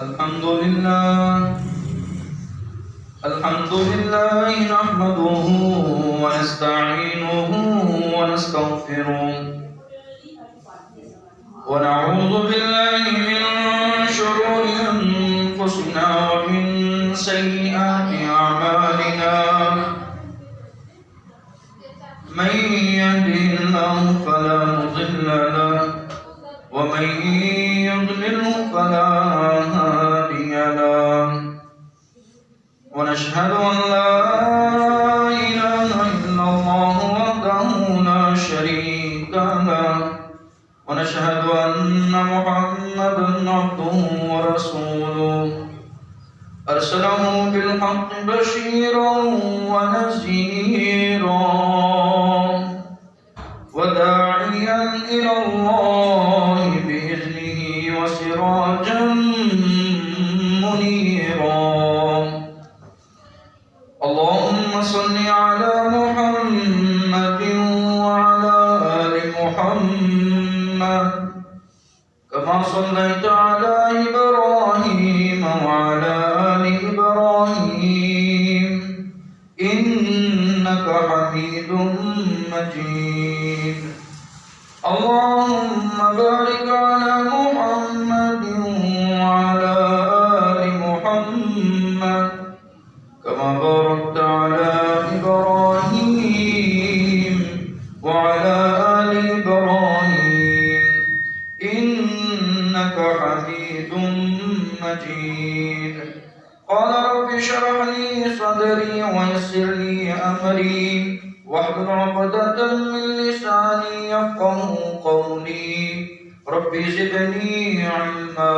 الحمد لله نحمده ونستعينه ونستغفره ونعوذ بالله من شرور أنفسنا ومن سيئات أعمالنا من يهده الله فلا مضل له ومن يضلله فلا هادي له ونشهد أن لا إله إلا الله وحده لا شريك له ونشهد أن محمدا عبده ورسوله أرسله بالحق بشيرا ونذيرا وداعيا إلى الله بإذنه وسراجا منيرا اللهم صل على محمد وعلى آل محمد كما صليت على إبراهيم وعلى آل إبراهيم إنك حميد مجيد اللهم بارك على محمد وعلى آل محمد كما باركت على إبراهيم وعلى آل إبراهيم إنك حميد مجيد قال رب اشرح لي صدري ويسر لي أمري واحلل عقدة من لساني يفقهوا قولي رب زدني علما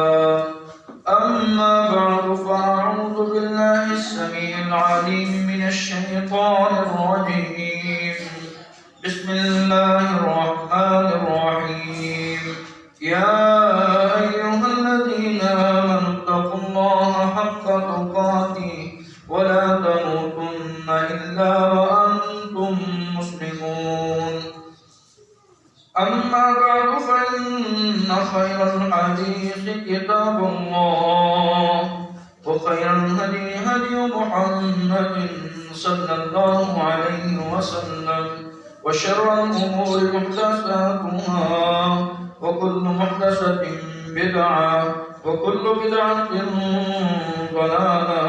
أما بعد فأعوذ بالله السميع العليم من الشيطان الرجيم بسم الله الرحمن الرحيم يا أيها الذين آمنوا اتقوا الله حق تقاته ولا تموتن إلا وأنتم مسلمون أما بعد فإن خير الحديث كتاب الله وخير الهدي هدي محمد صلى الله عليه وسلم وشر الأمور محدثاتها وكل محدثة بدعة وكل بدعة ضلالة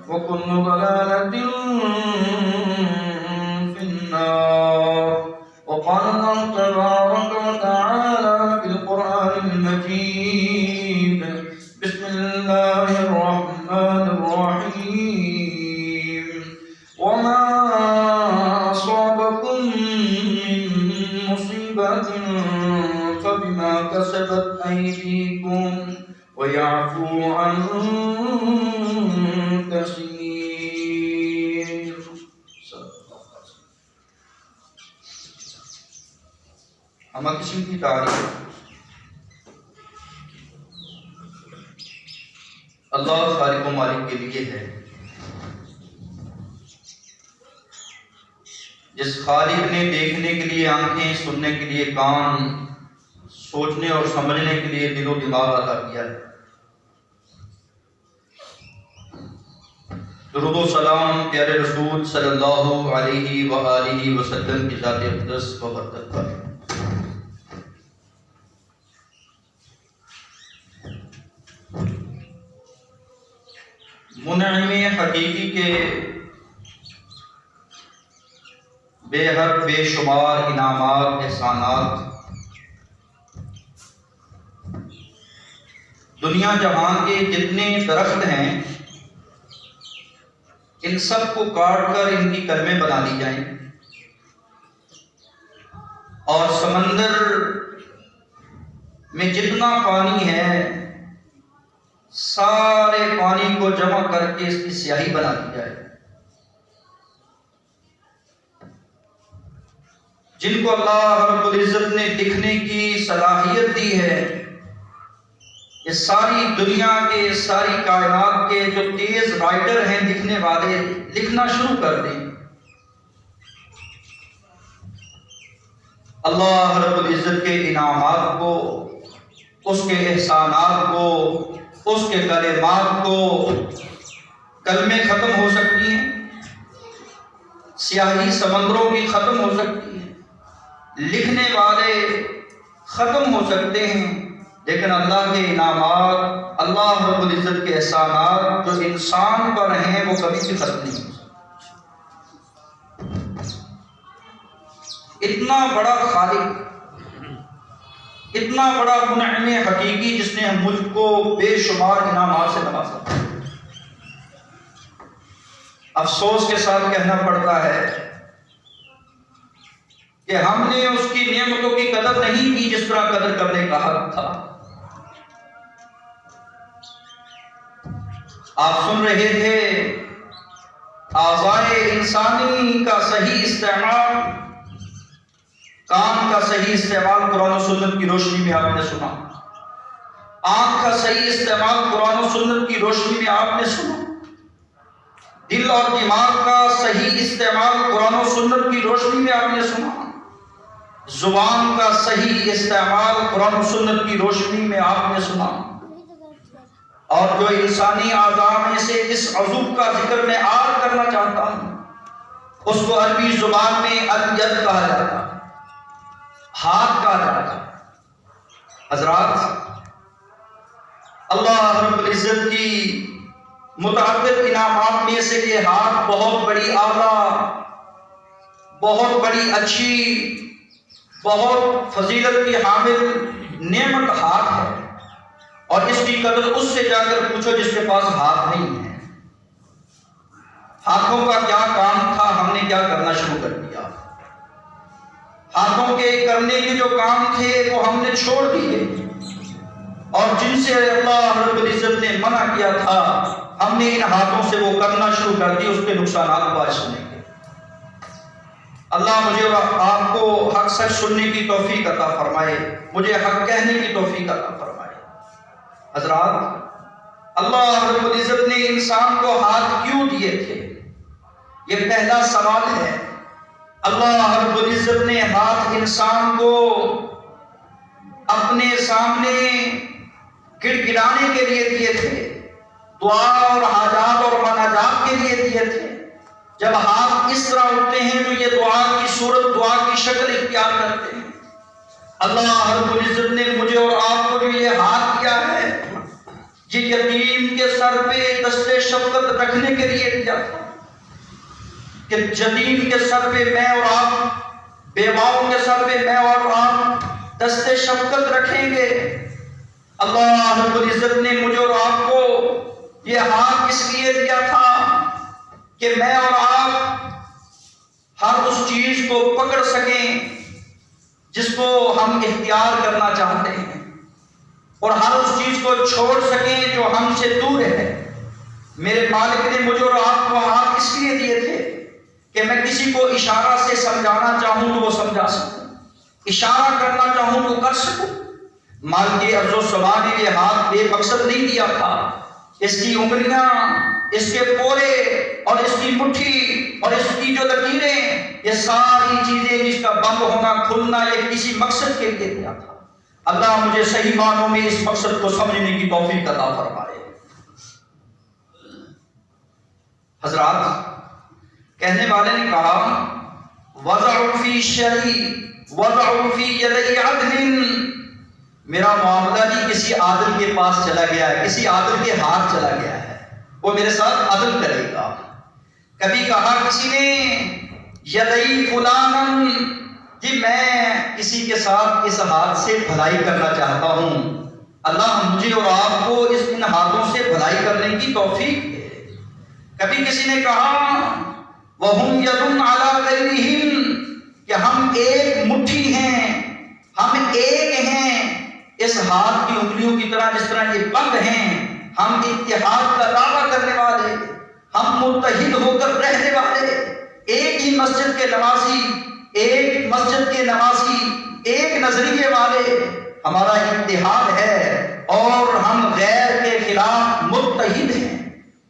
وكل ضلالة في النار وقال الله تبارك وتعالى في القرآن المجيد بسم الله الرحمن الرحيم وما أصابكم من مصيبة فبما كسبت أيديكم ويعفو عن كثير ہمہ قسم کی تعریف اللہ خالق و مالک کے لیے ہے، جس خالق نے دیکھنے کے لیے آنکھیں، سننے کے لیے کان، سوچنے اور سمجھنے کے لیے دل و دماغ عطا کیا ہے۔ درود و سلام پیارے رسول صلی اللہ علیہ وآلہ وسلم کی ذات اقدس و برکت پر۔ منعم حقیقی کے بے حد بے شمار انعامات، احسانات دنیا جہان کے جتنے درخت ہیں ان سب کو کاٹ کر ان کی کلمیں بنا دی جائیں اور سمندر میں جتنا پانی ہے سارے پانی کو جمع کر کے اس کی سیاہی بنا دی جائے، جن کو اللہ رب العزت نے لکھنے کی صلاحیت دی ہے، یہ ساری دنیا کے، ساری کائنات کے جو تیز رائٹر ہیں، لکھنے والے، لکھنا شروع کر دیں۔ اللہ رب العزت کے انعامات کو، اس کے احسانات کو اس کے کلمات کو کلمے ختم ہو سکتی ہیں، سیاہی سمندروں کی ختم ہو سکتی ہے، لکھنے والے ختم ہو سکتے ہیں، لیکن اللہ کے انعامات، اللہ رب العزت کے احسانات جو انسان پر ہیں وہ کبھی بھی ختم نہیں ہو سکتے۔ اتنا بڑا خالق، اتنا بڑا منعم حقیقی جس نے مجھ کو بے شمار انعامات سے نوازا۔ افسوس کے ساتھ کہنا پڑتا ہے کہ ہم نے اس کی نعمتوں کی قدر نہیں کی جس طرح قدر کرنے کا حق تھا۔ آپ سن رہے تھے اعضائے انسانی کا صحیح استعمال، کان کا صحیح استعمال قرآن و سنت کی روشنی میں آپ نے سنا، آنکھ کا صحیح استعمال قرآن و سنت کی روشنی میں آپ نے سنا، دل اور دماغ کا صحیح استعمال قرآن و سنت کی روشنی میں آپ نے سنا، زبان کا صحیح استعمال قرآن و سنت کی روشنی میں آپ نے سنا، اور جو انسانی اعضاء میں سے اس عضو کا ذکر میں آج کرنا چاہتا ہوں اس کو عربی زبان میں الید کہا جاتا ہے، ہاتھ کہا جاتا ہے۔ حضرات، اللہ رب العزت کی متعدد انعامات میں سے یہ ہاتھ بہت بڑی اعلیٰ، بہت بڑی اچھی، بہت فضیلت کی حامل نعمت ہاتھ ہے، اور اس کی قدر اس سے جا کر پوچھو جس کے پاس ہاتھ نہیں ہے۔ ہاتھوں کا کیا کام تھا، ہم نے کیا کرنا شروع کر دیا۔ ہاتھوں کے کرنے کے جو کام تھے وہ ہم نے چھوڑ دیے، اور جن سے اللہ رب العزت نے منع کیا تھا ہم نے ان ہاتھوں سے وہ کرنا شروع کر دی، اس کے نقصانات باعث ہونے کے۔ اللہ مجھے اور آپ کو حق سچ سننے کی توفیق عطا فرمائے، مجھے حق کہنے کی توفیق عطا فرمائے۔ حضرات، اللہ رب العزت نے انسان کو ہاتھ کیوں دیے تھے؟ یہ پہلا سوال ہے۔ اللہ رب العزت نے ہاتھ انسان کو اپنے سامنے گڑگڑانے کے لیے دیے تھے، دعا اور حاجات اور مناجات کے لیے دیے تھے۔ جب ہاتھ اس طرح اٹھتے ہیں تو یہ دعا کی صورت، دعا کی شکل اختیار کرتے ہیں۔ اللہ رب العزت نے مجھے اور آپ کو جو یہ ہاتھ دیا ہے، یہ یتیم کے سر پہ دست شفقت رکھنے کے لیے دیا تھا کہ یتیم کے سر پہ میں اور آپ، بیواؤں کے سر پہ میں اور آپ دست شفقت رکھیں گے۔ اللہ رب العزت نے مجھے اور آپ کو یہ ہاتھ اس لیے دیا تھا کہ میں اور آپ ہر اس چیز کو پکڑ سکیں جس کو ہم اختیار کرنا چاہتے ہیں، اور ہر اس چیز کو چھوڑ سکیں جو ہم سے دور ہے۔ میرے مالک نے مجھے اور آپ کو ہاتھ اس لیے دیے تھے کہ میں کسی کو اشارہ سے سمجھانا چاہوں تو وہ سمجھا سکوں، اشارہ کرنا چاہوں تو کر سکوں۔ مالک عز و جل نے یہ ہاتھ بے مقصد نہیں دیا تھا، اس کی انگلیاں، اس کے پورے اور اس کی مٹھی اور اس کی جو لکیریں، یہ ساری چیزیں جس کا بند ہونا کھلنا یہ کسی مقصد کے لیے دیا تھا۔ اللہ مجھے صحیح معنوں میں اس مقصد کو سمجھنے کی توفیق عطا فرمائے۔ حضرات، کہنے والے نے کہا وضع فی شرعی وضع فی یدی عدل، میرا معاملہ جی کسی عادل کے پاس چلا گیا ہے، کسی عادل کے ہاتھ چلا گیا ہے، وہ میرے ساتھ عدل کرے گا۔ کبھی کہا کسی نے یدی فلان، جی میں کسی کے ساتھ اس ہاتھ سے بھلائی کرنا چاہتا ہوں، اللہ مجھے اور آپ کو ان ہاتھوں سے بھلائی کرنے کی توفیق دے۔ کبھی کسی نے کہا وَهُمْ يَدٌ عَلَىٰ غَيْرِهِمْ، کہ ہم ایک مٹھی ہیں، ہم ایک ہیں اس ہاتھ کی انگلیوں کی طرح، جس طرح یہ بند ہیں، ہم اتحاد کا دعویٰ کرنے والے، ہم متحد ہو کر رہنے والے، ایک ہی مسجد کے نمازی، ایک مسجد کے نمازی، ایک نظریے والے، ہمارا اتحاد ہے اور ہم غیر کے خلاف متحد ہیں۔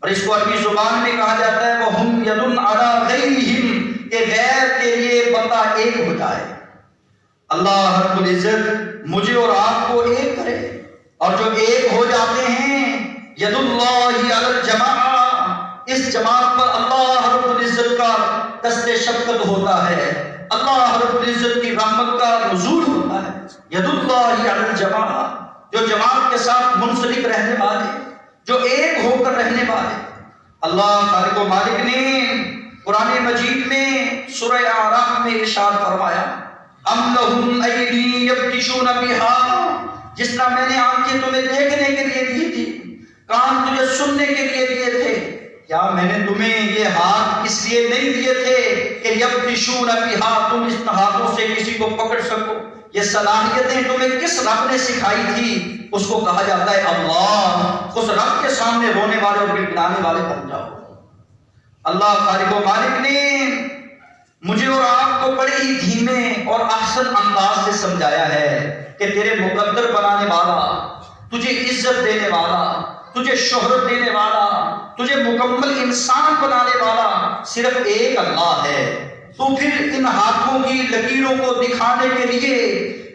اور اس کو عربی زبان میں کہا جاتا ہے وَهُمْ يَدٌ عَلَىٰ غَيْرِهِمْ، کہ غیر کے لیے بندہ ایک ہو جائے۔ اللہ رب العزت مجھے اور آپ کو ایک کرے، اور جو ایک ہو جاتے ہیں ید اللہ علی الجماع، اس جماعت پر اللہ رب العزت کا دست شفقت ہوتا ہے، اللہ رب العزت کی رحمت کا نزول ہوتا ہے۔ ید اللہ علی الجماع، جو جماعت کے ساتھ منسلک رہنے والے، جو ایک ہو کر رہنے والے۔ اللہ خالق و مالک نے قرآن مجید میں سورہ اعراف میں ارشاد فرمایا، ام لہم ایدی یبطشون بہا، جس طرح میں نے آنکھیں تمہیں دیکھنے کے لیے دی تھی، کان تجھے سننے کے لیے دیے تھے، کیا میں نے تمہیں یہ ہاتھ اس لیے نہیں دیے تھے کہ یبطشون بہا، تم اس ہاتھوں سے کسی کو پکڑ سکو؟ یہ صلاحیتیں تمہیں کس رب نے سکھائی تھی؟ اس کو کہا جاتا ہے اللہ۔ اس رب کے سامنے رونے والے اور گڑگڑانے والے بن جاؤ۔ اللہ خالق و مالک نے مجھے اور آپ کو بڑے ہی دھیمے اور احسن انداز سے سمجھایا ہے کہ تیرے مقدر بنانے والا، تجھے عزت دینے والا، تجھے شہرت دینے والا، تجھے مکمل انسان بنانے والا صرف ایک اللہ ہے۔ تو پھر ان ہاتھوں کی لکیروں کو دکھانے کے لیے،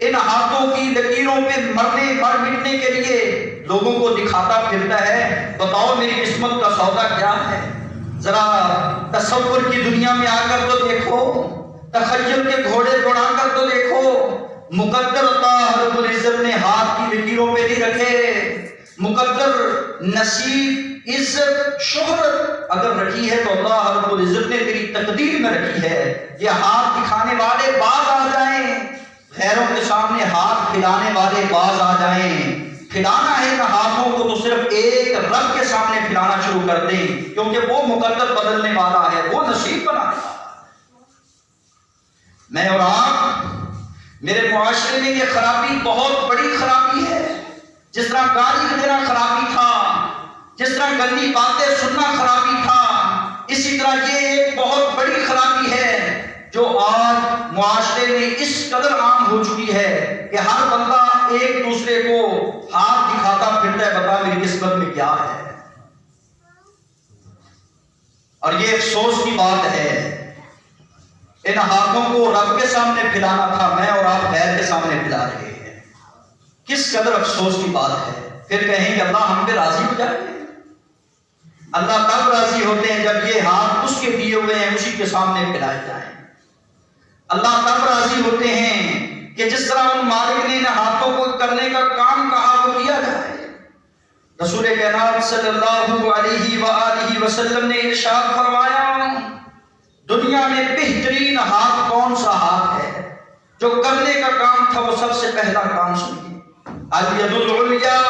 ان ہاتھوں کی لکیروں پہ مر مٹنے کے لیے لوگوں کو دکھاتا پھرتا ہے۔ بتاؤ میری قسمت کا سودا کیا ہے؟ ذرا تصور کی دنیا میں آ کر تو دیکھو، تخیل کے گھوڑے دوڑا کر تو دیکھو، مقدر اللہ رب العزت نے ہاتھ کی لکیروں پہ نہیں رکھے، مقدر نصیب عزت شہرت اگر رکھی ہے تو اللہ رب العزت نے تیری تقدیر میں رکھی ہے۔ یہ ہاتھ دکھانے والے باز آ جائیں، غیروں کے سامنے ہاتھ پھیلانے والے باز آ جائیں۔ پھیلانا ہے ان ہاتھوں کو تو صرف ایک رب کے سامنے پھیلانا شروع کر دیں، کیونکہ وہ مقدر بدلنے والا ہے، وہ نصیب بنانے والا ہے۔ میں اور آپ، میرے معاشرے میں یہ خرابی بہت بڑی خرابی ہے۔ جس طرح گالی دینا خرابی تھا، جس طرح گندی باتیں سننا خرابی تھا، اسی طرح یہ ایک بہت بڑی خرابی ہے جو آج معاشرے میں اس قدر عام ہو چکی ہے کہ ہر بندہ ایک دوسرے کو ہاتھ دکھاتا پھرتا ہے، بتا میری قسمت میں کیا ہے۔ اور یہ افسوس کی بات ہے، ان ہاتھوں کو رب کے سامنے پھیلانا تھا، میں اور آپ غیر کے سامنے پھیلا رہے ہیں۔ کس قدر افسوس کی بات ہے۔ پھر کہیں کہ اللہ ہم پہ راضی ہو جائے۔ اللہ تب راضی ہوتے ہیں جب یہ ہاتھ اس کے دیے ہوئے ہیں اسی کے سامنے پھیلائے جائیں۔ اللہ تب راضی ہوتے ہیں کہ جس طرح ان مالک نے ان ہاتھوں کو کرنے کا کام کہا وہ کیا جائے۔ رسول کائنات صلی اللہ علیہ وآلہ وسلم نے ارشاد فرمایا، دنیا میں بہترین ہاتھ کون سا ہاتھ ہے؟ جو کرنے کا کام تھا وہ سب سے پہلا کام سنیے، الید العلیا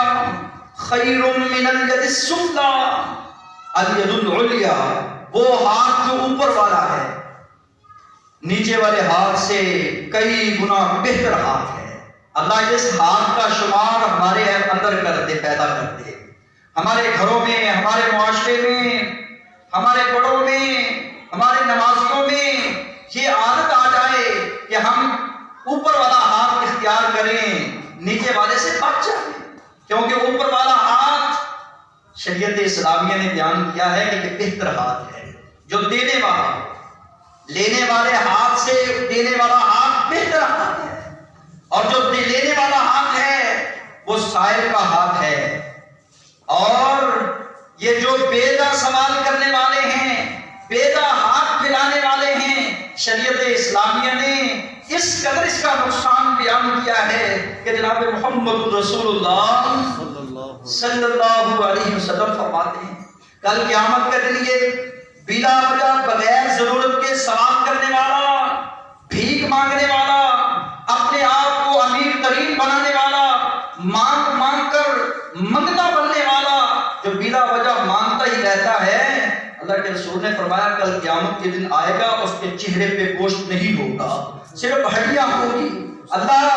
خیر من الید السفلی۔ الید العلیا وہ ہاتھ جو اوپر والا ہے، نیچے والے ہاتھ سے کئی گنا بہتر ہاتھ ہے۔ اللہ اس ہاتھ کا شمار ہمارے اندر کر دے، پیدا کر دے، ہمارے گھروں میں، ہمارے معاشرے میں، ہمارے بڑوں میں، ہمارے نمازیوں میں یہ عادت آ جائے کہ ہم اوپر والا ہاتھ اختیار کریں، نیچے والے سے بچ جائیں، کیونکہ اوپر والا ہاتھ شریعت اسلامیہ نے بیان کیا ہے کہ یہ بہتر ہاتھ ہے، جو دینے والا، لینے والے ہاتھ سے دینے والا ہاتھ بہتر ہاتھ ہے، اور جو لینے والا ہاتھ ہے وہ سائل کا ہاتھ ہے۔ اور یہ جو بیدا سوال کرنے والے ہیں، بیدا ہاتھ پھیلانے والے ہیں، شریعت اسلامیہ نے اس قدر اس کا نقصان بیان کیا ہے کہ جناب محمد رسول اللہ صلی اللہ علیہ وسلم فرماتے ہیں کل قیامت کے دن یہ بلا وجہ بغیر ضرورت کے سوال کرنے والا، بھیک مانگنے والا، اپنے آپ کو امیر ترین بنانے والا، مانگ مانگ کر منگتا بننے والا، جو بلا وجہ مانگتا ہی رہتا ہے، اللہ کے رسول نے فرمایا کل قیامت کے دن آئے گا، اس کے چہرے پہ گوشت نہیں ہوگا، صرف ہڈیاں ہوگی۔ اللہ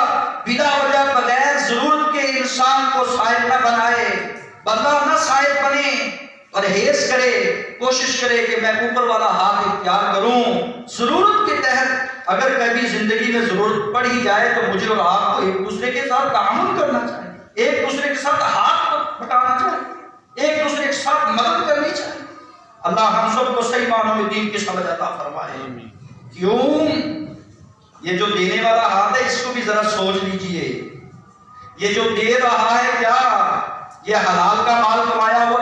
بلا وجہ بغیر ضرورت کے انسان کو صاحب نہ بنائے، بندہ نہ صاحب بنے، پرہیز کرے، کوشش کرے کہ میں اوپر والا ہاتھ اختیار کروں۔ ضرورت کے تحت اگر کبھی زندگی میں ضرورت پڑ ہی جائے تو مجھے اور آپ کو ایک دوسرے کے ساتھ تعاون کرنا چاہیے، ایک دوسرے کے ساتھ ہاتھ بٹانا چاہیے، ایک دوسرے کے ساتھ مدد کرنی چاہیے۔ اللہ ہم سب کو صحیح معنوں میں دین کی سمجھ عطا فرمائے۔ کیوں؟ یہ جو دینے والا ہاتھ ہے اس کو بھی ذرا سوچ لیجئے، یہ جو دے رہا ہے کیا یہ حلال کا مال کمایا ہوا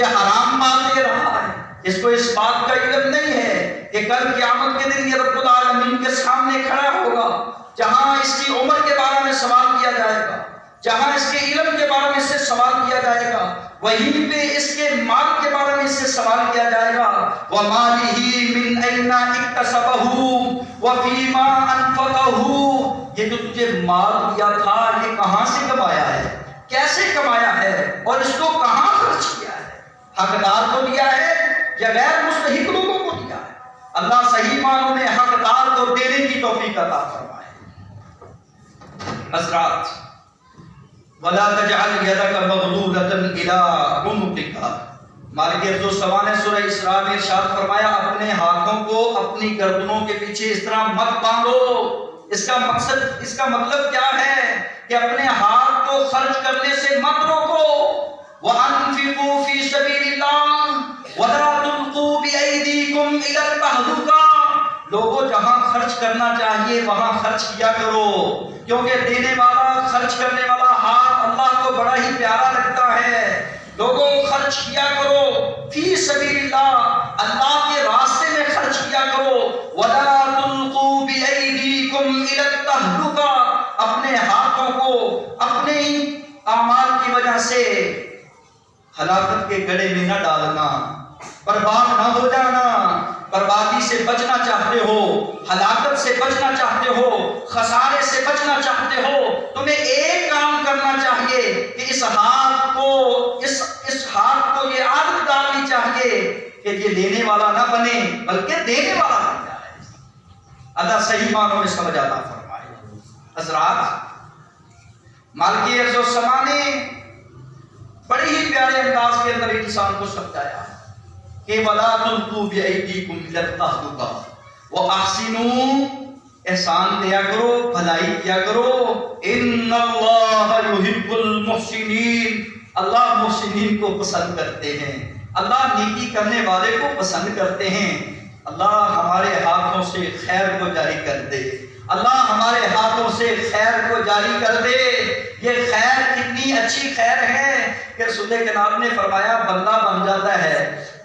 یہ حرام مال دے رہا ہے، اس کو اس بات کا علم نہیں ہے کہ کل قیامت کے دن یہ رب العالمین کے سامنے کھڑا ہوگا، جہاں اس کی عمر کے بارے میں سوال کیا جائے گا، جہاں اس کے علم کے بارے میں اس سے سوال کیا جائے گا، وہیں پہ اس کے مال کے بارے میں اس سے سوال کیا جائے گا۔ وَمَالِهِ مِنْ أَيْنَ اكْتَسَبَهُ وَفِيمَا أَنْفَقَهُ، یہ جو تجھے مال دیا تھا یہ کہاں سے کمایا ہے، کیسے کمایا ہے، اور اس کو کہاں خرچ کیا ہے، حقدار کو دیا ہے یا غیر مستحق لوگوں کو دیا ہے؟ اللہ صحیح معنوں میں حقدار کو دینے کی توفیق عطا فرمائے۔ حضرات، وَلَا تَجْعَلْ يَدَكَ مَغْلُولَةً إِلَىٰ عُنُقِكَ، مالک ارض و سما نے سورہ اسراء میں ارشاد فرمایا اپنے ہاتھوں کو اپنی گردنوں کے پیچھے اس طرح مت باندھو۔ اس کا مطلب کیا ہے کہ اپنے ہاتھ کو خرچ کرنے سے مت روکو۔ وَأَنفِقُوا فِي سَبِيلِ اللَّهِ وَلَا تُلْقُوا بِأَيْدِيكُمْ إِلَى التَّهْلُكَةِ، لوگوں جہاں خرچ کرنا چاہیے وہاں خرچ کیا کرو، کیونکہ دینے والا خرچ کرنے والا ہاتھ اللہ کو بڑا ہی پیارا لگتا ہے۔ لوگوں خرچ کیا کرو، فی سبیل اللہ، اللہ کے راستے میں خرچ کیا کرو۔ وَلَا تُلْقُوا بِأَيْدِيكُمْ إِلَى التَّهْلُكَةِ، اپنے ہاتھوں کو اپنے اعمال کی وجہ سے ہلاکت کے گڑھے میں نہ ڈالنا، برباد نہ ہو جانا۔ بربادی سے بچنا چاہتے ہو، ہلاکت سے بچنا چاہتے ہو، خسارے سے بچنا چاہتے ہو، تمہیں ایک کام کرنا چاہیے کہ اس ہاتھ کو یہ عادت ڈالنی چاہیے کہ یہ لینے والا نہ بنے بلکہ دینے والا بن جائے۔ اللہ صحیح معنوں میں سمجھ آتا فرمائے۔ حضرات، مالک ارض و سما نے بڑے ہی پیارے انداز کے اندر انسان کو سمجھایا کہ وَلَا تُلْقُوا بِأَيْدِيكُمْ إِلَى التَّهْلُكَةِ وَأَحْسِنُوا، احسان دیا کرو، بھلائی کیا کرو۔ إِنَّ اللَّهَ يُحِبُّ الْمُحْسِنِينَ، اللہ محسنین کو پسند کرتے ہیں، اللہ نیکی کرنے والے کو پسند کرتے ہیں۔ اللہ ہمارے ہاتھوں سے خیر کو جاری کر دے، اللہ ہمارے ہاتھوں سے خیر کو جاری کر دے۔ یہ خیر کتنی اچھی خیر ہے کہ رسول کے نام نے فرمایا بندہ بن جاتا ہے،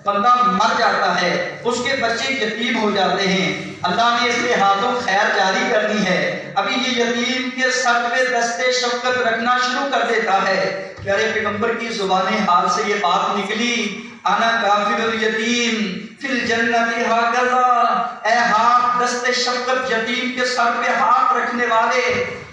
بندہ مر جاتا ہے، اس کے بچے یتیم ہو جاتے ہیں، اللہ نے اس کے ہاتھوں خیر جاری کرنی ہے، ابھی یہ یتیم کے سر پہ دستے شفقت رکھنا شروع کر دیتا ہے۔ پیارے پیغمبر کی زبان حال سے یہ بات نکلی، انا کافل الیتیم فی الجنت ہاکذا، اے ہاتھ دست شفقت یتیم کے سر پہ ہاتھ رکھنے والے،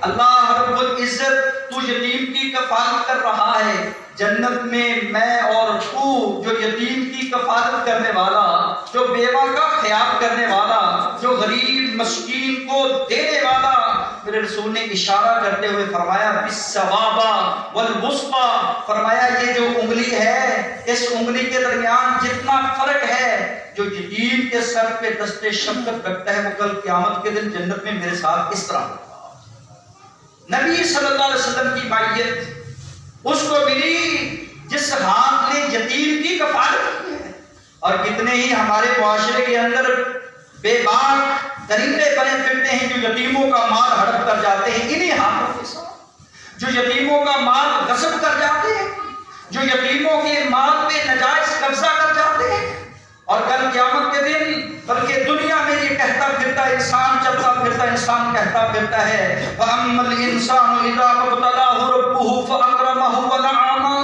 اللہ رب العزت تو یتیم کی کفالت کر رہا ہے، جنت میں میں اور تو جو یتیم کی کفالت کرنے والا، جو بیوہ کا خیال کرنے والا، جو غریب مسکین کو دینے والا، میرے رسول نے اشارہ کرتے ہوئے فرمایا بالسبابہ والوسطی، فرمایا یہ جو انگلی ہے اس انگلی کے درمیان جتنا فرق ہے، جو یتیم کے سر پہ دست شفقت رکھتا ہے وہ کل قیامت کے دن جنت میں میرے ساتھ اس طرح ہوگا۔ نبی صلی اللہ علیہ وسلم کی معیت اس کو ملی جس ہاتھ نے یتیم کی کفالت کی ہے، اور کتنے ہی ہمارے معاشرے کے اندر بے باک درندے بنے پھرتے ہیں جو یتیموں کا مال ہڑپ کر جاتے ہیں انہی ہاتھوں کے ساتھ، جو یتیموں کا مال غصب کر جاتے ہیں، جو یتیموں کے مال پہ نجائز قبضہ کر جاتے ہیں، اور کل قیامت کے دن بلکہ دنیا میں یہ کہتا پھرتا انسان، چلتا پھرتا انسان کہتا پھرتا ہے وَأَمَّا الْإِنسَانُ إِذَا مَا ابْتَلَاهُ رَبُّهُ فَأَكْرَمَهُ وَنَعَمَهُ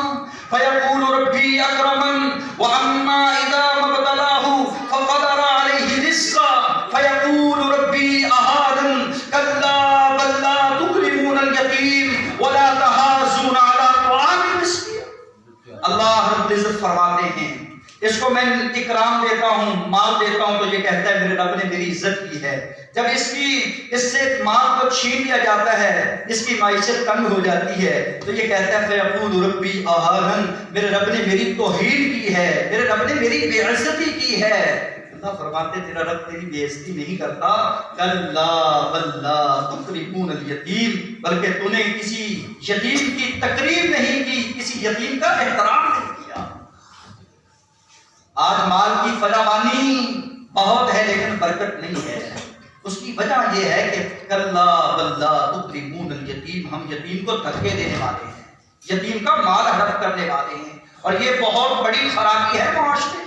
فَيَقُولُ رَبِّي أَكْرَمَنِ وَأَمَّا إِذَا مَا ابْتَلَاهُ فَقَدَرَ عَلَيْهِ رِزْقَهُ فَيَقُولُ رَبِّي أَهَانَنِ كَلَّا بَل لَّا تُكْرِمُونَ الْيَتِيمَ وَلَا تَحَاضُّونَ عَلَىٰ طَعَامِ الْمِسْكِينِ۔ اللہ رب العزت فرماتے ہیں اس کو میں اکرام دیتا ہوں، مال دیتا ہوں تو یہ کہتا ہے میرے رب نے میری عزت کی ہے، جب اس سے مال کو چھین لیا جاتا ہے، اس کی معیشت تنگ ہو جاتی ہے تو یہ کہتا ہے فیقول ربی اہانن، میرے رب نے میری توہین کی ہے، میرے رب نے میری بے عزتی کی ہے۔ اللہ فرماتے تیرا رب تیری بے عزتی نہیں کرتا، کلا بل لا تکرمون الیتیم، بلکہ تو نے کسی یتیم کی تکریم نہیں کی، کسی یتیم کا احترام نہیں کیا۔ آج مال کی فراوانی بہت ہے لیکن برکت نہیں ہے، اس کی وجہ یہ ہے کہ کلا بل لا تکرمون الیتیم، ہم یتیم کو دھکے دینے والے ہیں، یتیم کا مال ہڑپ کرنے والے ہیں، اور یہ بہت بڑی خرابی ہے معاشرے۔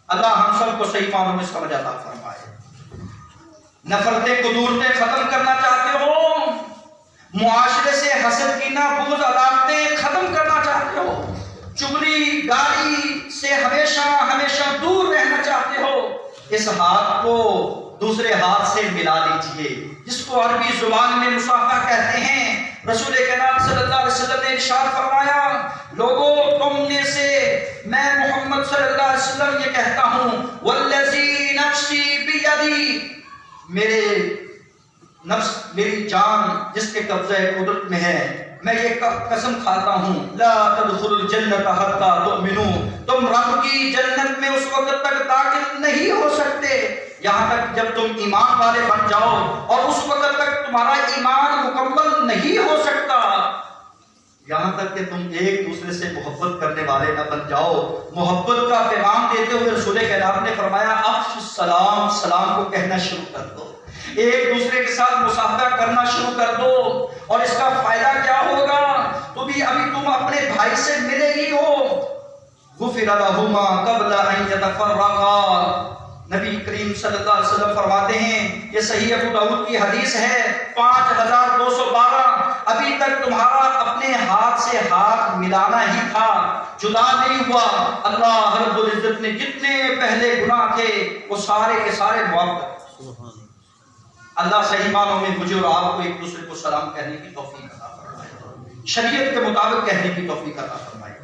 اللہ ہم سب کو صحیح معنوں میں سمجھ عطا فرمائے۔ نفرتیں قدورتیں ختم کرنا چاہتے ہو، معاشرے سے حسد کینہ بغض عداوتیں ختم کرنا چاہتے ہو، چغلی گالی سے ہمیشہ ہمیشہ دور رہنا چاہتے ہو، اس ہاتھ کو دوسرے ہاتھ سے ملا لیجئے، جس کو عربی زبان میں مصافحہ کہتے ہیں۔ رسول کریم صلی اللہ علیہ وسلم نے ارشاد فرمایا، لوگوں تم میں سے میں محمد صلی اللہ علیہ وسلم یہ کہتا ہوں، والذی نفسی بیدی، میرے نفس میری جان جس کے قبضہ قدرت میں ہے، میں یہ قسم کھاتا ہوں، لا تدخلوا الجنت حتی تؤمنوا، تم رب کی جنت میں اس وقت تک داخل نہیں ہو سکتے یہاں تک جب تم ایمان والے بن جاؤ، اور اس وقت تک تمہارا ایمان مکمل نہیں ہو سکتا یہاں تک کہ تم ایک دوسرے سے محبت کرنے والے نہ بن جاؤ۔ محبت کا پیغام دیتے ہوئے رسول کریم نے فرمایا، افشوا السلام، سلام کو کہنا شروع کر دو، ایک دوسرے کے ساتھ مصافحہ کرنا شروع کر دو، اور اس کا فائدہ کیا ہوگا؟ تو بھی ابھی تم اپنے بھائی سے ملے ہی ہو، غفر لہما قبل ان یتفرقا، نبی کریم صلی اللہ علیہ وسلم فرماتے ہیں، یہ صحیح ابو داؤد کی حدیث ہے، 5212، ابھی تک تمہارا اپنے ہاتھ سے ہاتھ ملانا ہی تھا، جدا نہیں ہوا، اللہ رب العزت نے جتنے پہلے گناہ تھے وہ سارے کے سارے معاف کر دیے۔ اللہ صحیح معنوں میں مجھے اور آپ کو ایک دوسرے کو سلام کہنے کی توفیق عطا فرمائے، شریعت کے مطابق کہنے کی توفیق عطا فرمائے۔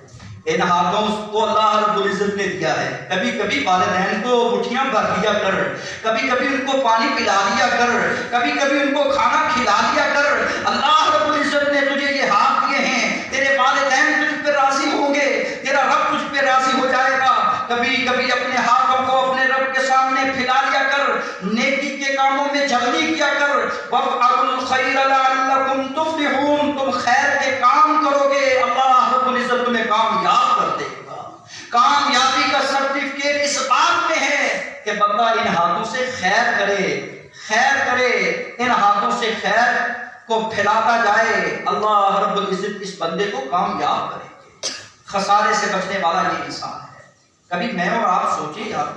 ان ہاتھوں کو اللہ رب العزت نے دیا ہے، کبھی کبھی والدین کو مٹھیاں بھر دیا کر، کبھی کبھی ان کو پانی پلا دیا کر، کبھی کبھی ان کو کھانا کھلا دیا کر۔ اللہ رب العزت نے تجھے یہ ہاتھ دیے ہیں، تیرے والدین تجھ پہ راضی ہوں گے، تیرا رب تجھ پہ راضی ہو جائے گا۔ کبھی کبھی اپنے ہاتھوں کو اپنے رب کے سامنے پھیلا دیا کر، نیکی کے کاموں میں جلدی کیا کر، وَافْعَلُوا الْخَيْرَ لَعَلَّكُمْ تُفْلِحُونَ، تم خیر کے کام کرو گے، اللہ رب العزت تمہیں کامیاب کر دے گا۔ کامیابی کا سرٹیفکیٹ اس بات میں ہے کہ بندہ ان ہاتھوں سے خیر کرے، ان ہاتھوں سے خیر کو پھیلاتا جائے، اللہ رب العزت اس بندے کو کامیاب کرے گے۔ خسارے سے بچنے والا یہ انسان ہے۔ کبھی میں اور آپ سوچیں یار،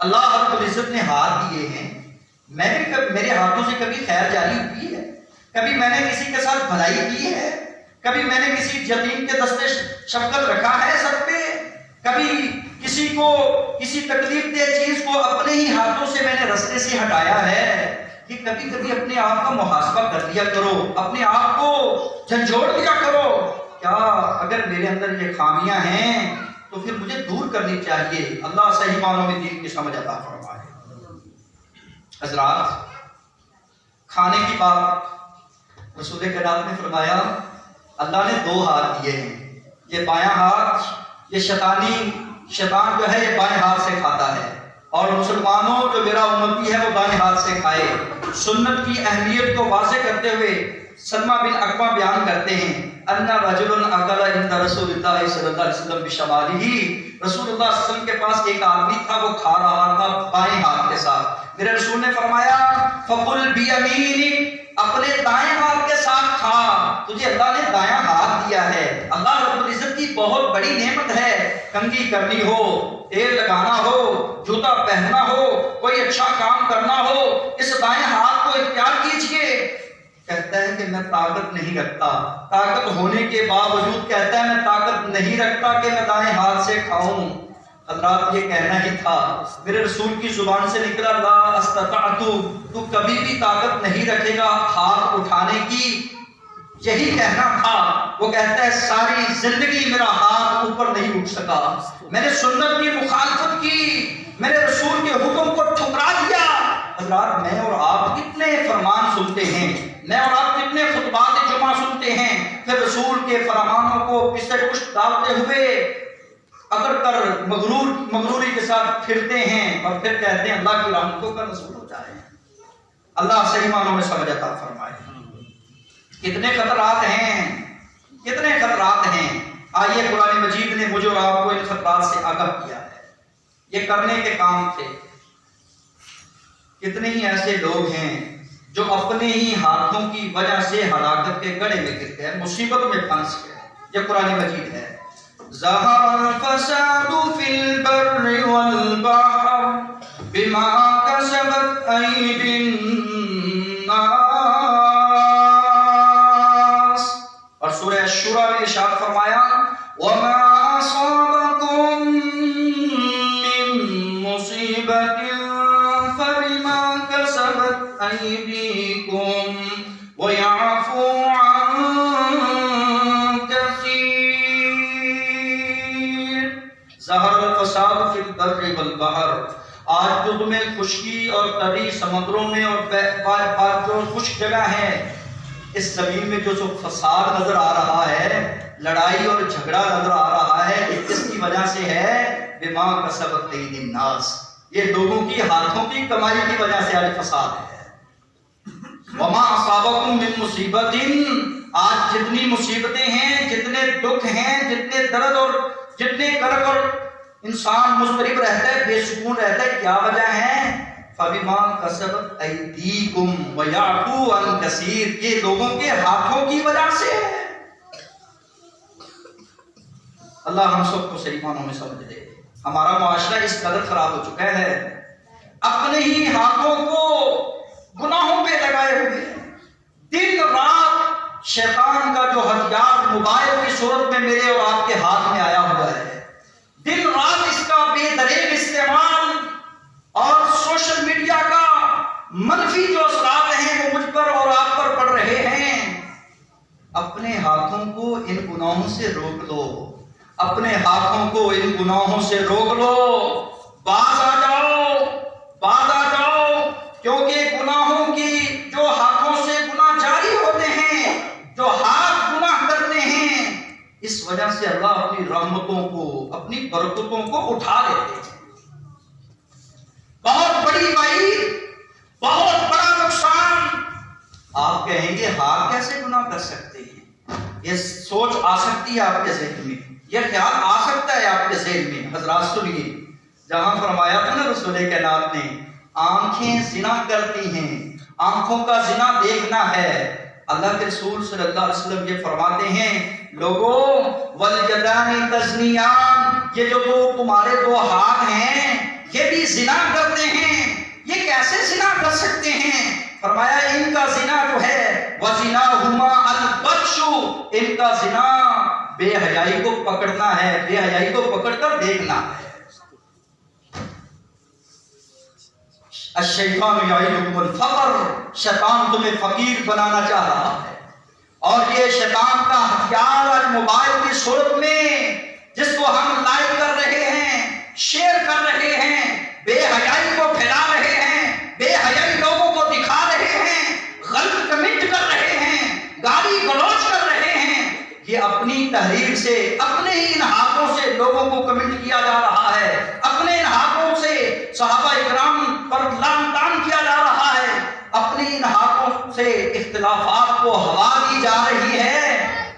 اللہ رب العزت نے ہاتھ دیے ہیں، میں بھی میرے ہاتھوں سے کبھی خیر جاری ہوئی ہے؟ کبھی میں نے کسی کے ساتھ بھلائی کی ہے؟ کبھی میں نے کسی یتیم کے دستے شفقت رکھا ہے سب پہ؟ کبھی کسی کو کسی تکلیف دہ چیز کو اپنے ہی ہاتھوں سے میں نے رستے سے ہٹایا ہے؟ کہ کبھی کبھی اپنے آپ کا محاسبہ کر لیا کرو، اپنے آپ کو جھنجھوڑ لیا کرو، کیا اگر میرے اندر یہ خامیاں ہیں تو پھر مجھے دور کرنی چاہیے۔ اللہ صحیح معنوں میں دین کی سمجھ عطا فرمائے۔ حضرات، کھانے کی بات رسول کریم نے فرمایا، اللہ نے دو ہاتھ دیے ہیں، یہ بایاں ہاتھ، یہ شیطان جو ہے یہ بائیں ہاتھ سے کھاتا ہے، اور مسلمانوں جو میرا امتی ہے وہ دائیں ہاتھ سے کھائے۔ سنت کی اہمیت کو واضح کرتے ہوئے سلمہ بن اکوع بیان کرتے ہیں، ان رجل اکل عند رسول اللہ صلی اللہ علیہ وسلم بشمالہ، رسول اللہ صلی اللہ علیہ وسلم کے پاس ایک آدمی تھا، وہ کھا رہا تھا بائیں ہاتھ کے ساتھ۔ میرے رسول نے فرمایا، فقل بیمینک، اپنے دائیں ہاتھ کے ساتھ کھا، تجھے اللہ نے دایاں ہاتھ دیا ہے۔ اللہ رب العزت کی بہت بڑی نعمت ہے، کنگھی کرنی ہو، تیل لگانا ہو، جوتا پہننا ہو، کوئی اچھا کام کرنا ہو، اس دائیں ہاتھ کو اختیار کیجئے۔ کہتا ہے کہ میں طاقت نہیں رکھتا، طاقت ہونے کے باوجود کہتا ہے میں طاقت نہیں رکھتا کہ میں دائیں ہاتھ سے کھاؤں۔ حضرات، یہ کہنا ہی تھا، میرے رسول کی زبان سے نکلا، لا استطعت، تو کبھی بھی طاقت نہیں رکھے گا ہاتھ اٹھانے کی، یہی کہنا تھا۔ وہ کہتا ہے ساری زندگی میرا ہاتھ اوپر نہیں اٹھ سکا، میں نے سنت کی مخالفت کی، میں نے رسول کے حکم کو ٹھکرا دیا۔ حضرات، میں اور آپ کتنے فرمان سنتے ہیں، میں اور آپ کتنے خطبات جمعہ سنتے ہیں، پھر رسول کے فرمانوں کو پسے پشت ڈالتے ہوئے اکڑ کر مغروری کے ساتھ پھرتے ہیں، اور پھر کہتے ہیں اللہ کی رحمتوں کا نزول ہو جائے۔ اللہ صحیح معنوں میں سمجھ عطا فرمائے۔ کتنے خطرات ہیں، کتنے خطرات ہیں۔ آئیے، قرآن مجید نے مجھے اور آپ کو ان خطرات سے آگاہ کیا ہے، یہ کرنے کے کام تھے۔ کتنے ہی ایسے لوگ ہیں جو اپنے ہی ہاتھوں کی وجہ سے ہلاکت کے گڑھے میں گرتے ہیں، مصیبت میں پھنس گئے۔ یہ قرآن مجید ہے. ظہر الفساد فی البر والبحر بما کسبت ایدی الناس. اور سورہ الشورى میں ارشاد فرمایا وما اصابکم من مصیبت فبما کسبت ایدیکم ویعفو عن کثیر. ظہر الفساد فی البر والبحر. آج جو تمہیں خشکی اور تری سمندروں میں اور جو خشک جگہ ہیں اس زمین میں جو فساد نظر آ رہا ہے، لڑائی اور جھگڑا نظر آ رہا ہے، اس کی وجہ سے ہے بما کسبت ایدی الناس. یہ لوگوں کی ہاتھوں کی کمائی کی وجہ سے آج فساد ہے. وما اصابکم من مصیبت. آج جتنی مصیبتیں ہیں، جتنے دکھ ہیں، جتنے درد اور جتنے کرب اور انسان مضطرب رہتا ہے، بے سکون رہتا ہے، کیا وجہ ہے؟ فَبِمَا كَسَبَتْ أَيْدِيكُمْ وَيَعْفُو عَنْ كَثِيرٍ. یہ لوگوں کے ہاتھوں کی وجہ سے ہے. اللہ ہم سب کو صحیح معنوں میں سمجھ دے. ہمارا معاشرہ اس قدر خراب ہو چکا ہے، اپنے ہی ہاتھوں کو گناہوں پہ لگائے ہوئے ہیں. دن رات شیطان کا جو ہتھیار موبائل کی صورت میں میرے اور آپ کے ہاتھ میں آیا ہوا ہے، دن رات اس کا بے دریغ استعمال اور سوشل میڈیا کا منفی جو اثرات ہیں وہ مجھ پر اور آپ پر پڑ رہے ہیں. اپنے ہاتھوں کو ان گناہوں سے روک لو، اپنے ہاتھوں کو ان گناہوں سے روک لو. باز آ جاؤ، باز آ جاؤ، کیونکہ گناہوں کی جو ہاتھوں سے گناہ جاری ہوتے ہیں، جو ہاتھ گناہ کرتے ہیں، اس وجہ سے اللہ اپنی رحمتوں کو، اپنی برکتوں کو اٹھا لیتے ہیں. بہت بڑی وعید، بہت بڑا نقصان. آپ کہیں گے ہاتھ کیسے گناہ کر سکتے ہیں؟ یہ سوچ آ سکتی ہے آپ کے ذہن میں، یہ خیال آ سکتا ہے آپ کے ذہن میں. حضرات سنیے، جہاں فرمایا تھا نا رسول کائنات نے آنکھیں زنا کرتی ہیں، آنکھوں کا زنا دیکھنا ہے. اللہ کے رسول صلی اللہ علیہ وسلم یہ فرماتے ہیں لوگوں والیدان تزنیان، یہ جو تمہارے دو ہاتھ ہیں یہ بھی زنا کرتے ہیں. یہ کیسے زنا کر سکتے ہیں؟ فرمایا ان کا زنا جو ہے وزناہما البطش، ان کا زنا بے حیائی کو پکڑنا ہے، بے حیائی کو پکڑ کر دیکھنا ہے. الشیطان یعیدکم الفقر، شیطان تمہیں فقیر بنانا چاہ رہا ہے. اور یہ شیطان کا ہتھیار آج موبائل کی صورت میں جس کو ہم لائک کر رہے ہیں، شیئر کر رہے ہیں، بے حیائی کو پھیلا رہے ہیں، بے حیائی لوگوں کو دکھا رہے ہیں، غلط کمنٹ کر رہے ہیں، گالی گلوچ کر رہے ہیں. یہ اپنی تحریر سے، اپنے ہی ان ہاتھوں سے لوگوں کو کمنٹ کیا جا رہا ہے، اپنے ان ہاتھوں سے صحابہ اکرام پر لعن طعن کیا جا رہا ہے، اپنے ان ہاتھوں سے اختلافات کو ہوا دی جا رہی ہے.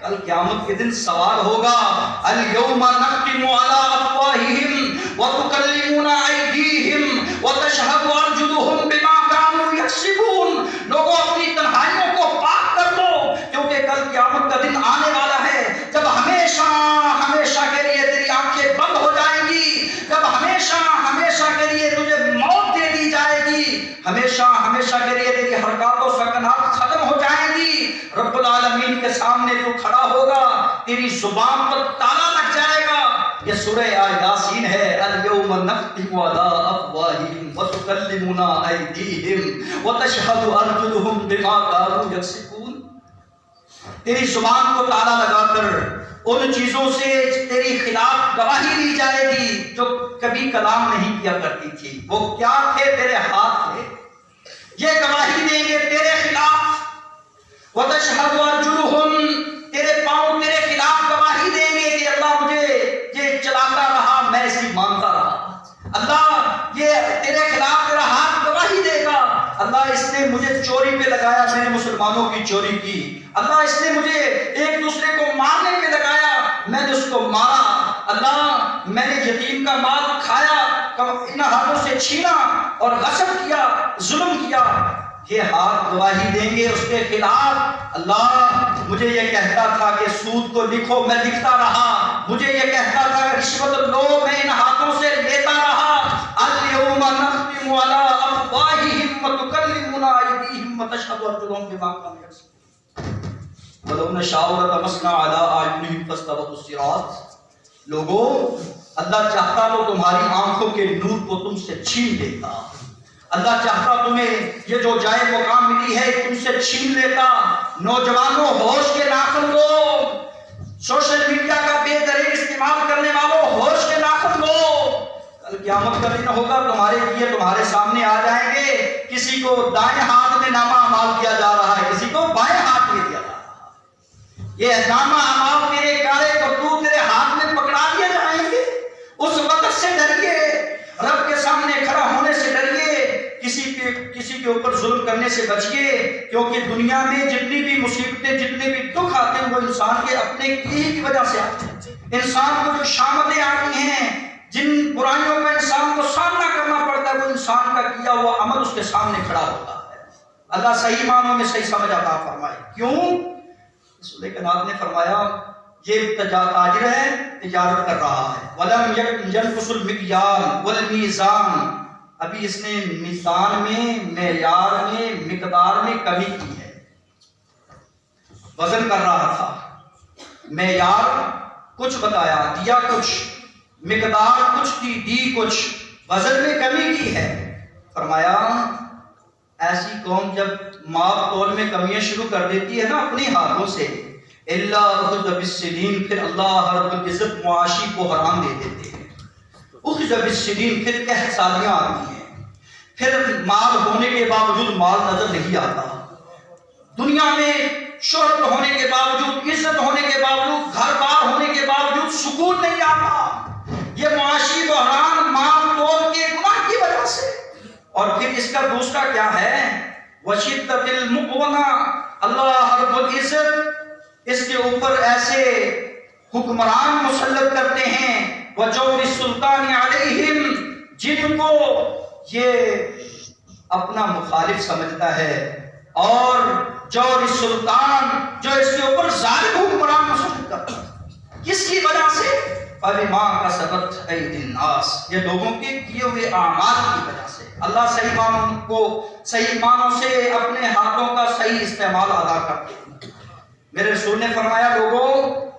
کل قیامت کے دن سوال ہوگا الیوم نختم علی افواہہم وتکلمنا ایدیہم وتشہد ارجلہم بما کانوا یکسبون. لوگوں اپنی تنہائیوں کو پاک کر دو، کیونکہ کل قیامت کا دن آنے والا ہے جب ہمیشہ ہمیشہ کے لیے تیری آنکھیں بند ہو جائیں گی، جب ہمیشہ ہمیشہ کے لیے تجھے موت دے دی جائے گی، ہمیشہ ہمیشہ کے لیے تیری حرکات و سکنات ختم ہو جائیں گی. رب العالمین کے سامنے تو کھڑا ہوگا، تیری زبان پر تالا لگ جائے گا. یہ سورہ یاسین ہے. الیوم نختم علی افواہہم وتکلمنا ایدیہم وتشہد ارجلہم بما کانوا یکسبون. تیری زبان کو تالا لگا کر ان چیزوں سے تیری خلاف گواہی دی جائے گی جو کبھی کلام نہیں کیا کرتی تھی. وہ کیا تھے؟ تیرے ہاتھ تھے، یہ گواہی دیں گے تیرے خلاف. وَتَشْهَدُ أَرْجُلُهُمْ، تیرے پاؤں تیرے خلاف گواہی دیں گے کہ اللہ مجھے یہ چلاتا رہا، میں اسی مانتا رہا. اللہ یہ تیرے خلاف تیرا ہاتھ گواہی دے گا. اللہ اس نے مجھے چوری پہ لگایا، میں نے مسلمانوں کی چوری کی. اللہ اس نے مجھے ایک دوسرے کو مارنے پہ لگایا، میں نے اس کو مارا. اللہ میں نے یتیم کا مال کھایا، ان ہاتھوں سے چھینا اور غصب کیا، ظلم کیا. یہ ہاتھ گواہی دیں گے اس کے خلاف، اللہ مجھے یہ کہتا تھا کہ سود کو لکھو، میں لکھتا رہا، مجھے یہ کہتا تھا کہ رشوت لو، میں ان ہاتھوں سے لیتا رہا، اليوم نختم علی افواہہم وتکلمنا ایدیہم وتشہد ارجلہم بما کانوا یکسبون ولو نشاء لطمسنا علی اعینہم فاستبقوا الصراط۔ لوگوں، اللہ چاہتا تو تمہاری آنکھوں کے نور کو تم سے چھین لیتا، اللہ چاہتا تمہیں یہ جو جائے مقام ملی ہے تم سے چھین لیتا۔ نوجوانوں، ہوش کے ناخن لو، سوشل میڈیا کا بے دریغ استعمال کرنے والوں، ہوش کے ناخن لو، کل قیامت کا دن ہوگا، تمہارے لیے تمہارے سامنے آ جائیں گے، کسی کو دائیں ہاتھ میں نامہ اعمال دیا جا رہا ہے، کسی کو بائیں ہاتھ میں دیا جا رہا ہے، یہ نامہ اعمال تیرے کارے کرتوت تیرے ہاتھ میں پکڑا دیے جائیں گے۔ اس وقت سے ڈریے، رب کے سامنے کھڑا ہونے سے ڈریے، کسی کے اوپر ظلم کرنے سے بچیے، کیونکہ دنیا میں جتنی بھی مصیبتیں، جتنے بھی دکھ آتے ہیں وہ انسان کے اپنے کی وجہ سے آتے ہیں۔ انسان کو جو شامتیں آتی ہیں، جن برائیوں کا انسان کو سامنا کرنا پڑتا ہے، وہ انسان کا کیا ہوا عمل اس کے سامنے کھڑا ہوتا ہے۔ اللہ صحیح معنوں میں صحیح سمجھ عطا فرمائے۔ کیوں؟ رسول کائنات نے فرمایا یہ تاجر ہے، تجارت کر رہا ہے، وَلَمْ يَنْقُصُ الْمِكْيَالَ وَالْمِيزَانَ، ابھی اس نے میزان میں، معیار میں، مقدار میں کمی کی ہے۔ وزن کر رہا تھا، معیار کچھ بتایا، دیا کچھ، مقدار کچھ تھی، دی کچھ، وزن میں کمی کی ہے۔ فرمایا ایسی قوم جب ماپ تول میں کمیاں شروع کر دیتی ہے نا اپنے ہاتھوں سے، اللہ اخذ بالسنین، پھر اللہ رب العزت معاشی کو حرام دے دیتے ہیں۔ اخذ بالسنین، پھر قحط سالیاں آتی ہیں، پھر مال ہونے کے باوجود مال نظر نہیں آتا، دنیا میں شہرت ہونے کے باوجود، عزت ہونے کے باوجود، گھر بار ہونے کے باوجود سکون نہیں آتا۔ یہ معاشی بحران مال تول کے گناہ کی وجہ سے۔ اور پھر اس کا دوسرا کیا ہے؟ وشدت المؤونہ، اللہ رب العزت اس کے اوپر ایسے حکمران مسلط کرتے ہیں، وجور السلطان علیہم، جن کو یہ اپنا مخالف سمجھتا ہے، اور جور السلطان جو اس کے اوپر ظالم حکمران مسلط کرتا ہے۔ کس کی وجہ سے؟ فَبِمَا كَسَبَتْ أَيْدِي النَّاسِ، یہ لوگوں کے کیے ہوئے اعمال کی وجہ سے۔ اللہ صحیح معنوں کو صحیح معنوں سے اپنے ہاتھوں کا صحیح استعمال ادا کرتے ہیں۔ میرے رسول نے فرمایا لوگوں،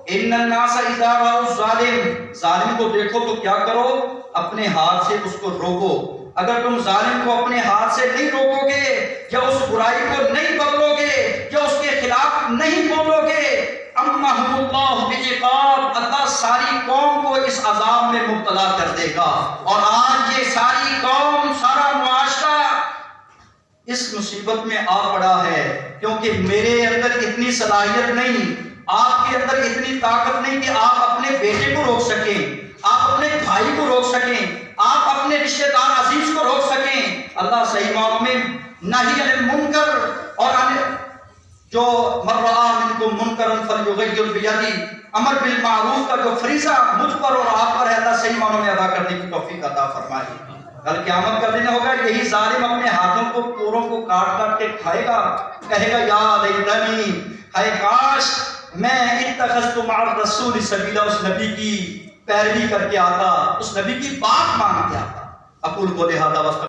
ان الناس اذا رأوا الظالم، ظالم کو دیکھو تو کیا کرو؟ اپنے ہاتھ سے اس کو روکو۔ اگر تم ظالم کو اپنے ہاتھ سے نہیں روکو گے، یا اس برائی کو نہیں بدلو گے، یا اس کے خلاف نہیں بولو گے، امہم اللہ بعقاب، اللہ ساری قوم کو اس عذاب میں مبتلا کر دے گا۔ اور آج یہ ساری قوم، سارا معاشرہ اس مصیبت میں آ پڑا ہے، کیونکہ میرے اندر اتنی صلاحیت نہیں، آپ کے اندر اتنی طاقت نہیں کہ آپ اپنے بیٹے کو روک سکیں، آپ اپنے بھائی کو روک سکیں، آپ اپنے رشتہ دار عزیز کو روک سکیں۔ اللہ صحیح معنوں میں نہی عن المنکر، اور جو من رأى منکم منکرا فلیغیر بیدہ، امر بالمعروف کا جو فریضہ مجھ پر اور آپ پر ہے، اللہ صحیح معنوں میں ادا کرنے کی توفیق عطا فرمائے۔ کل قیامت کا دن ہوگا، یہی ظالم اپنے ہاتھوں کو، پوروں کو کاٹ کاٹ کے کھائے گا، کہے گا یا لیتنی، ہائے کاش میں اتخذت مع الرسول سبیلا، اس نبی کی پیروی کر کے آتا، اس نبی کی بات مان کے آتا۔ اقول قولی ھذا